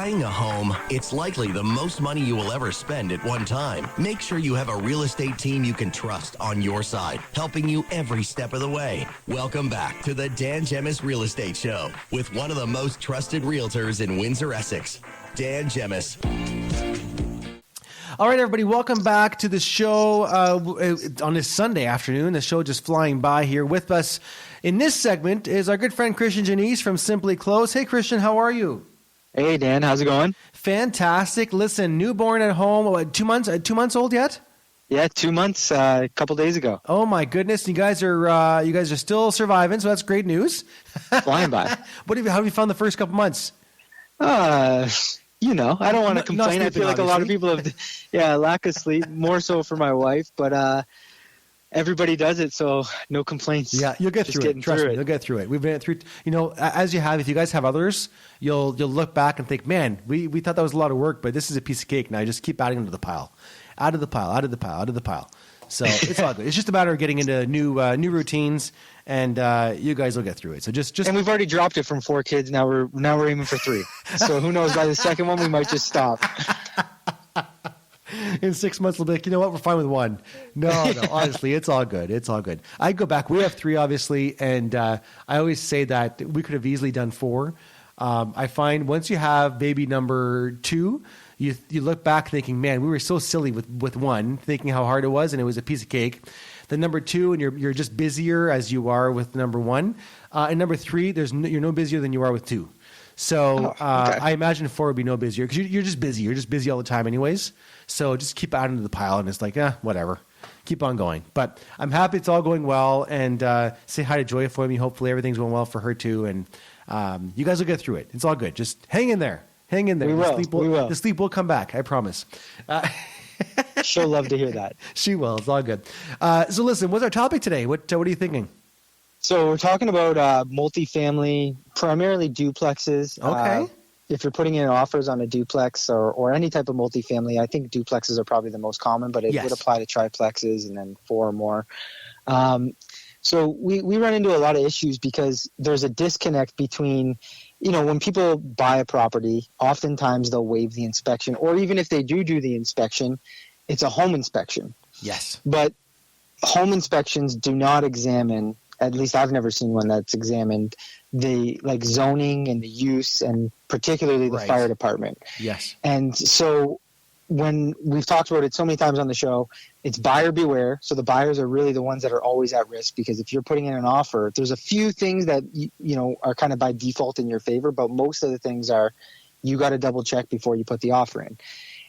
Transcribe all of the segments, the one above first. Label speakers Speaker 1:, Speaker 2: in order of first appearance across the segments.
Speaker 1: Buying a home, it's likely the most money you will ever spend at one time. Make sure you have a real estate team you can trust on your side, helping you every step of the way. Welcome back to the Dan Gemus Real Estate Show with one of the most trusted realtors in Windsor, Essex, Dan Gemus.
Speaker 2: All right, everybody, welcome back to the show on this Sunday afternoon. The show just flying by here. With us in this segment is our good friend Christian Janisse from Simplyclose. Hey, Christian, how are you?
Speaker 3: Hey, Dan, how's it going?
Speaker 2: Fantastic. Listen, newborn at home. What, 2 months old yet?
Speaker 3: Yeah, 2 months, a couple days ago.
Speaker 2: Oh my goodness, you guys are still surviving, so that's great news.
Speaker 3: Flying by.
Speaker 2: How have you found the first couple months?
Speaker 3: I don't want to complain. I feel like
Speaker 2: obviously.
Speaker 3: a lot of people have, lack of sleep, more so for my wife, but everybody does it, so no complaints.
Speaker 2: Yeah, you'll get through it. Trust me, you'll get through it. We've been through, as you have, if you guys have others, you'll look back and think, man, we thought that was a lot of work, but this is a piece of cake. Now just keep adding them to the pile. Out of the pile. So it's all good. It's just a matter of getting into new routines, and you guys will get through it. So just
Speaker 3: and we've already dropped it from 4 kids. Now we're aiming for 3. So who knows? By the second one, we might just stop.
Speaker 2: In 6 months, we'll be like, you know what? We're fine with 1. No, honestly, it's all good. It's all good. I go back. We have 3, obviously, and I always say that we could have easily done 4. I find once you have baby number 2, you look back thinking, man, we were so silly with 1, thinking how hard it was, and it was a piece of cake. Then number 2, and you're just busier as you are with number 1. And number 3, you're no busier than you are with 2. So
Speaker 3: okay.
Speaker 2: I imagine 4 would be no busier because you're just busy. You're just busy all the time anyways. So just keep adding to the pile, and it's like, whatever. Keep on going. But I'm happy it's all going well, and say hi to Joya for me. Hopefully everything's going well for her too, and you guys will get through it. It's all good. Just hang in there. Hang in there.
Speaker 3: We will.
Speaker 2: The sleep will come back. I promise.
Speaker 3: She'll love to hear that.
Speaker 2: She will. It's all good. So listen, what's our topic today? What are you thinking?
Speaker 3: So we're talking about multifamily, primarily duplexes.
Speaker 2: Okay.
Speaker 3: If you're putting in offers on a duplex or any type of multifamily, I think duplexes are probably the most common, but it would apply to triplexes and then 4 or more. So we run into a lot of issues because there's a disconnect between, when people buy a property, oftentimes they'll waive the inspection, or even if they do the inspection, it's a home inspection.
Speaker 2: Yes.
Speaker 3: But home inspections do not examine, at least I've never seen one that's examined, the zoning and the use and particularly the fire department.
Speaker 2: Yes.
Speaker 3: And so when we've talked about it so many times on the show, it's buyer beware. So the buyers are really the ones that are always at risk, because if you're putting in an offer, there's a few things that are kind of by default in your favor, but most of the things are you got to double check before you put the offer in.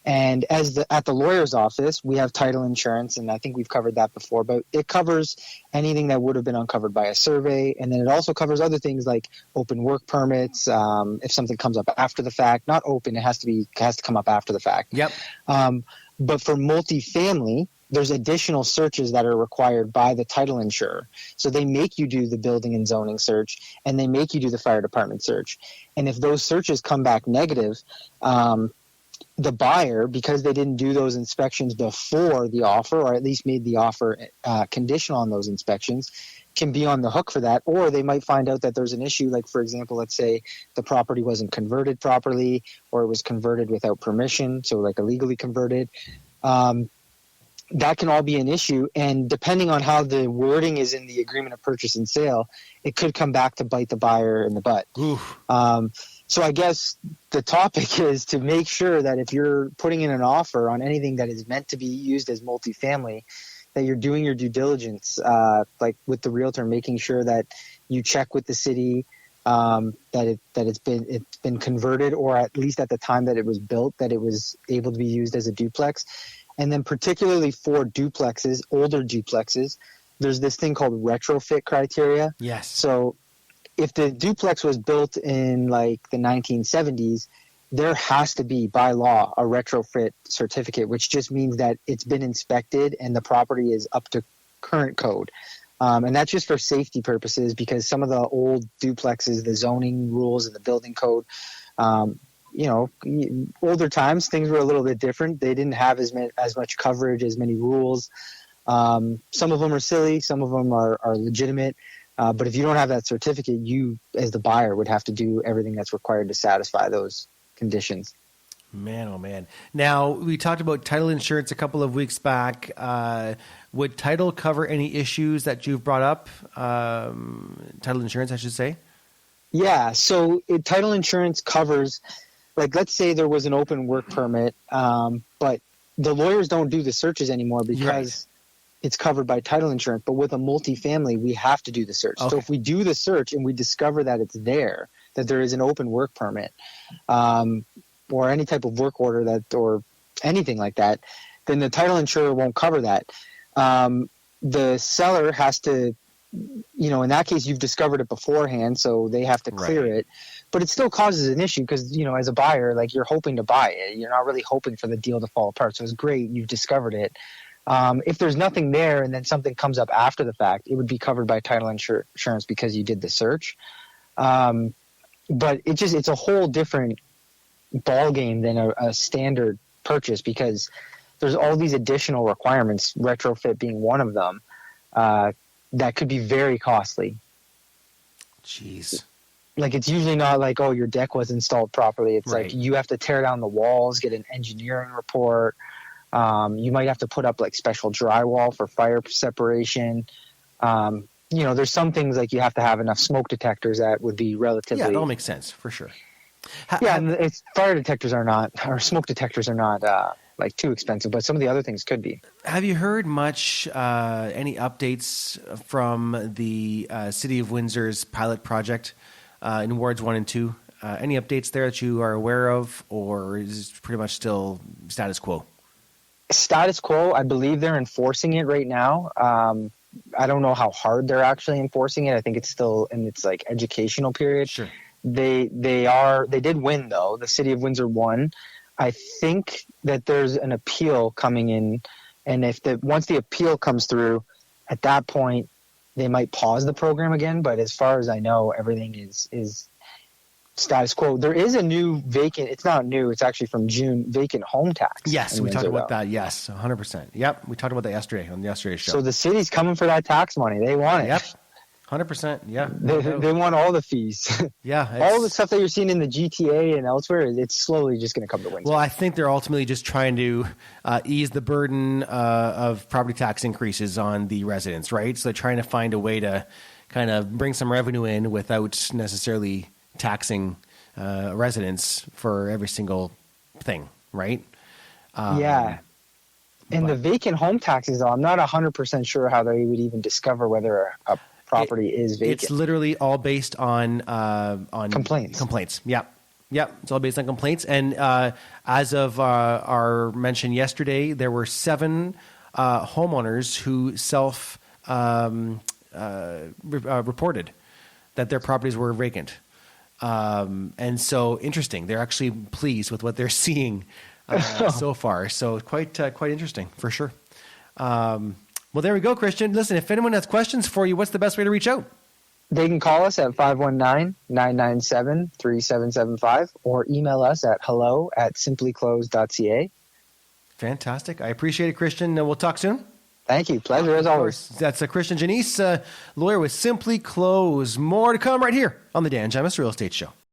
Speaker 3: And at the lawyer's office, we have title insurance, and I think we've covered that before, but it covers anything that would have been uncovered by a survey. And then it also covers other things like open work permits. If something comes up after the fact, not open, it has to come up after the fact.
Speaker 2: Yep.
Speaker 3: But for multifamily, there's additional searches that are required by the title insurer. So they make you do the building and zoning search, and they make you do the fire department search. And if those searches come back negative, the buyer, because they didn't do those inspections before the offer, or at least made the offer conditional on those inspections, can be on the hook for that. Or they might find out that there's an issue, like, for example, let's say the property wasn't converted properly, or it was converted without permission, so like illegally converted. That can all be an issue, and depending on how the wording is in the agreement of purchase and sale, it could come back to bite the buyer in the butt. So I guess the topic is to make sure that if you're putting in an offer on anything that is meant to be used as multifamily, that you're doing your due diligence, like with the realtor, making sure that you check with the city, that it's been converted, or at least at the time that it was built, that it was able to be used as a duplex. And then particularly for duplexes, older duplexes, there's this thing called retrofit criteria.
Speaker 2: Yes.
Speaker 3: So if the duplex was built in like the 1970s, there has to be by law a retrofit certificate, which just means that it's been inspected and the property is up to current code. And that's just for safety purposes, because some of the old duplexes, the zoning rules and the building code, older times, things were a little bit different. They didn't have as much coverage, as many rules. Some of them are silly. Some of them are legitimate. But if you don't have that certificate, you, as the buyer, would have to do everything that's required to satisfy those conditions.
Speaker 2: Man, oh man. Now, we talked about title insurance a couple of weeks back. Would title cover any issues that you've brought up? Title insurance, I should say.
Speaker 3: Yeah, so title insurance covers, like, let's say there was an open work permit, but the lawyers don't do the searches anymore because it's covered by title insurance. But with a multifamily, we have to do the search.
Speaker 2: Okay.
Speaker 3: So if we do the search and we discover that it's there, that there is an open work permit, or any type of work order or anything like that, then the title insurer won't cover that. The seller has to, in that case, you've discovered it beforehand, so they have to clear it. But it still causes an issue because, as a buyer, like, you're hoping to buy it. You're not really hoping for the deal to fall apart. So it's great you've discovered it. If there's nothing there and then something comes up after the fact, it would be covered by title insurance because you did the search. But it's a whole different ball game than a standard purchase because there's all these additional requirements, retrofit being one of them, that could be very costly.
Speaker 2: Jeez.
Speaker 3: Like, it's usually not like, oh, your deck was installed properly. It's like you have to tear down the walls, get an engineering report. You might have to put up like special drywall for fire separation. There's some things like you have to have enough smoke detectors that would be relatively.
Speaker 2: Yeah, that all makes sense for sure.
Speaker 3: And fire detectors are not, or smoke detectors are not like too expensive, but some of the other things could be.
Speaker 2: Have you heard much, any updates from the City of Windsor's pilot project in Wards 1 and 2? Any updates there that you are aware of, or is it pretty much still status quo?
Speaker 3: Status quo. I believe they're enforcing it right now. I don't know how hard they're actually enforcing it. I think it's still in its like educational period.
Speaker 2: Sure.
Speaker 3: They did win though. The City of Windsor won. I think that there's an appeal coming in, and once the appeal comes through, at that point they might pause the program again. But as far as I know, everything is status quo. There is a new vacant. It's not new. It's actually from June. Vacant home tax.
Speaker 2: Yes, we talked about that. Yes, 100%. Yep, we talked about that yesterday on yesterday's show.
Speaker 3: So the city's coming for that tax money. They want it.
Speaker 2: Yep, 100%. Yeah,
Speaker 3: they want all the fees.
Speaker 2: Yeah,
Speaker 3: all the stuff that you're seeing in the GTA and elsewhere. It's slowly just going to come to Windsor.
Speaker 2: Well, I think they're ultimately just trying to ease the burden of property tax increases on the residents, right? So they're trying to find a way to kind of bring some revenue in without necessarily taxing residents for every single thing, right?
Speaker 3: Yeah. And the vacant home taxes, though, I'm not 100% sure how they would even discover whether a property is vacant.
Speaker 2: It's literally all based on
Speaker 3: complaints.
Speaker 2: Complaints. Yep. It's all based on complaints. And as of our mention yesterday, there were 7 homeowners who reported that their properties were vacant. And so interesting. They're actually pleased with what they're seeing so far. So quite interesting for sure. Well, there we go, Christian. Listen, if anyone has questions for you, what's the best way to reach out?
Speaker 3: They can call us at 519-997-3775 or email us at hello@simplyclose.ca.
Speaker 2: Fantastic. I appreciate it, Christian. We'll talk soon.
Speaker 3: Thank you. Pleasure as always.
Speaker 2: That's Christian Janisse, lawyer with Simplyclose. More to come right here on the Dan Gemus Real Estate Show.